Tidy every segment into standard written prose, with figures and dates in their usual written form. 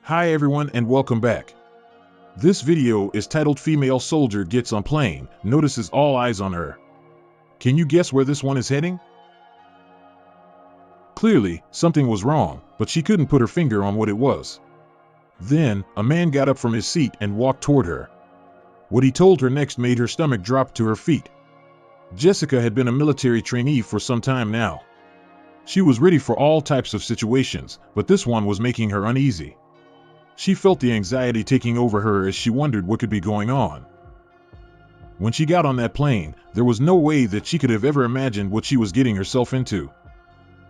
Hi everyone and welcome back. This video is titled Female Soldier Gets on Plane, Notices All Eyes on Her. Can you guess where this one is heading? Clearly, something was wrong, but she couldn't put her finger on what it was. Then, a man got up from his seat and walked toward her. What he told her next made her stomach drop to her feet. Jessica had been a military trainee for some time now. She was ready for all types of situations, but this one was making her uneasy. She felt the anxiety taking over her as she wondered what could be going on. When she got on that plane, there was no way that she could have ever imagined what she was getting herself into.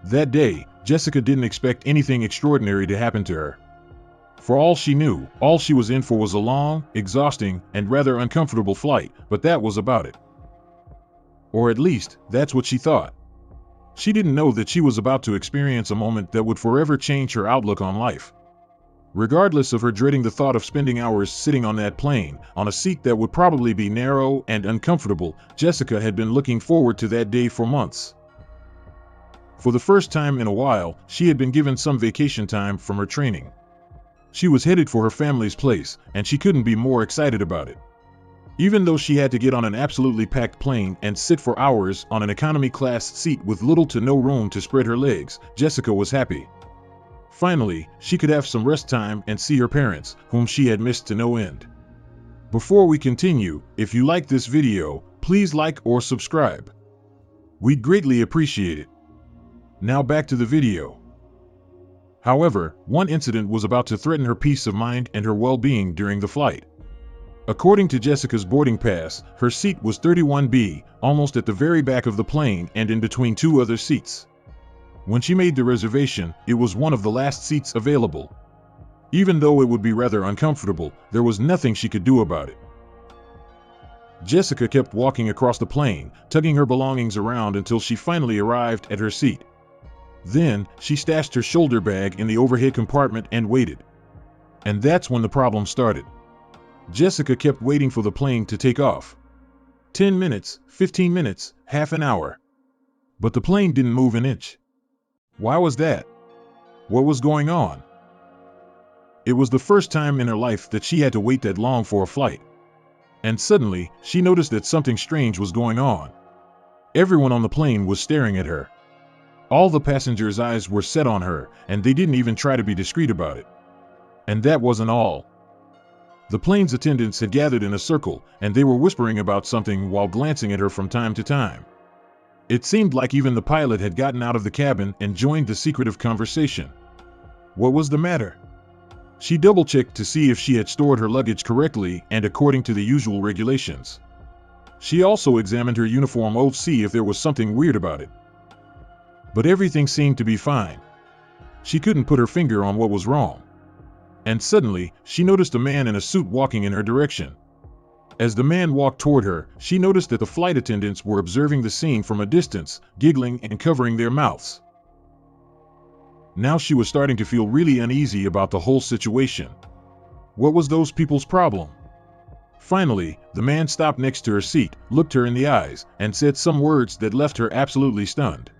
That day, Jessica didn't expect anything extraordinary to happen to her. For all she knew, all she was in for was a long, exhausting, and rather uncomfortable flight, but that was about it. Or at least, that's what she thought. She didn't know that she was about to experience a moment that would forever change her outlook on life. Regardless of her dreading the thought of spending hours sitting on that plane, on a seat that would probably be narrow and uncomfortable, Jessica had been looking forward to that day for months. For the first time in a while, she had been given some vacation time from her training. She was headed for her family's place, and she couldn't be more excited about it. Even though she had to get on an absolutely packed plane and sit for hours on an economy class seat with little to no room to spread her legs, Jessica was happy. Finally, she could have some rest time and see her parents, whom she had missed to no end. Before we continue, if you like this video, please like or subscribe. We'd greatly appreciate it. Now back to the video. However, one incident was about to threaten her peace of mind and her well-being during the flight. According to Jessica's boarding pass, her seat was 31B, almost at the very back of the plane and in between two other seats. When she made the reservation, it was one of the last seats available. Even though it would be rather uncomfortable, there was nothing she could do about it. Jessica kept walking across the plane, tugging her belongings around until she finally arrived at her seat. Then, she stashed her shoulder bag in the overhead compartment and waited. And that's when the problem started. Jessica kept waiting for the plane to take off. 10 minutes, 15 minutes, half an hour. But the plane didn't move an inch. Why was that? What was going on? It was the first time in her life that she had to wait that long for a flight. And suddenly, she noticed that something strange was going on. Everyone on the plane was staring at her. All the passengers' eyes were set on her, and they didn't even try to be discreet about it. And that wasn't all. The plane's attendants had gathered in a circle, and they were whispering about something while glancing at her from time to time. It seemed like even the pilot had gotten out of the cabin and joined the secretive conversation. What was the matter? She double-checked to see if she had stored her luggage correctly and according to the usual regulations. She also examined her uniform to see if there was something weird about it. But everything seemed to be fine. She couldn't put her finger on what was wrong. And suddenly, she noticed a man in a suit walking in her direction. As the man walked toward her, she noticed that the flight attendants were observing the scene from a distance, giggling and covering their mouths. Now she was starting to feel really uneasy about the whole situation. What was those people's problem? Finally, the man stopped next to her seat, looked her in the eyes, and said some words that left her absolutely stunned.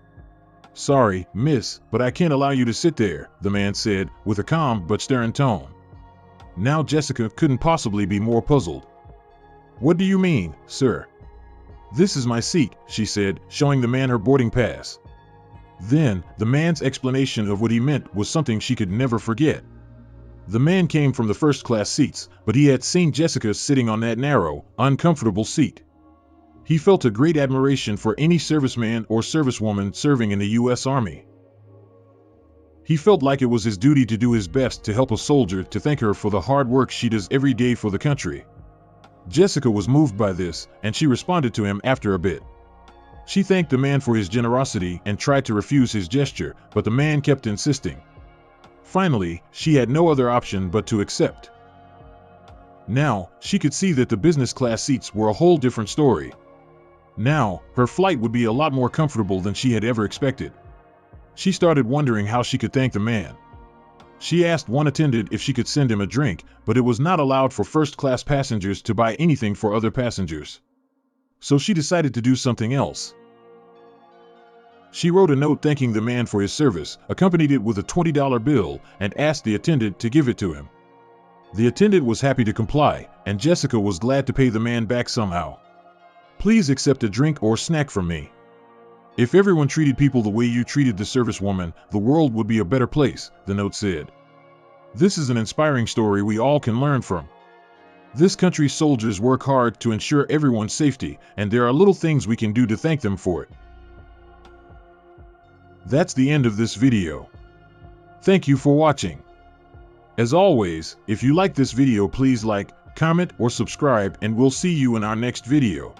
"Sorry, miss, but I can't allow you to sit there," the man said, with a calm but stern tone. Now Jessica couldn't possibly be more puzzled. "What do you mean, sir?" "This is my seat," she said, showing the man her boarding pass. Then, the man's explanation of what he meant was something she could never forget. The man came from the first-class seats, but he had seen Jessica sitting on that narrow, uncomfortable seat. He felt a great admiration for any serviceman or servicewoman serving in the U.S. Army. He felt like it was his duty to do his best to help a soldier, to thank her for the hard work she does every day for the country. Jessica was moved by this, and she responded to him after a bit. She thanked the man for his generosity and tried to refuse his gesture, but the man kept insisting. Finally, she had no other option but to accept. Now, she could see that the business class seats were a whole different story. Now, her flight would be a lot more comfortable than she had ever expected. She started wondering how she could thank the man. She asked one attendant if she could send him a drink, but it was not allowed for first-class passengers to buy anything for other passengers. So she decided to do something else. She wrote a note thanking the man for his service, accompanied it with a $20 bill, and asked the attendant to give it to him. The attendant was happy to comply, and Jessica was glad to pay the man back somehow. Please accept a drink or snack from me. If everyone treated people the way you treated the servicewoman, the world would be a better place, the note said. This is an inspiring story we all can learn from. This country's soldiers work hard to ensure everyone's safety, and there are little things we can do to thank them for it. That's the end of this video. Thank you for watching. As always, if you like this video, please like, comment, or subscribe, and we'll see you in our next video.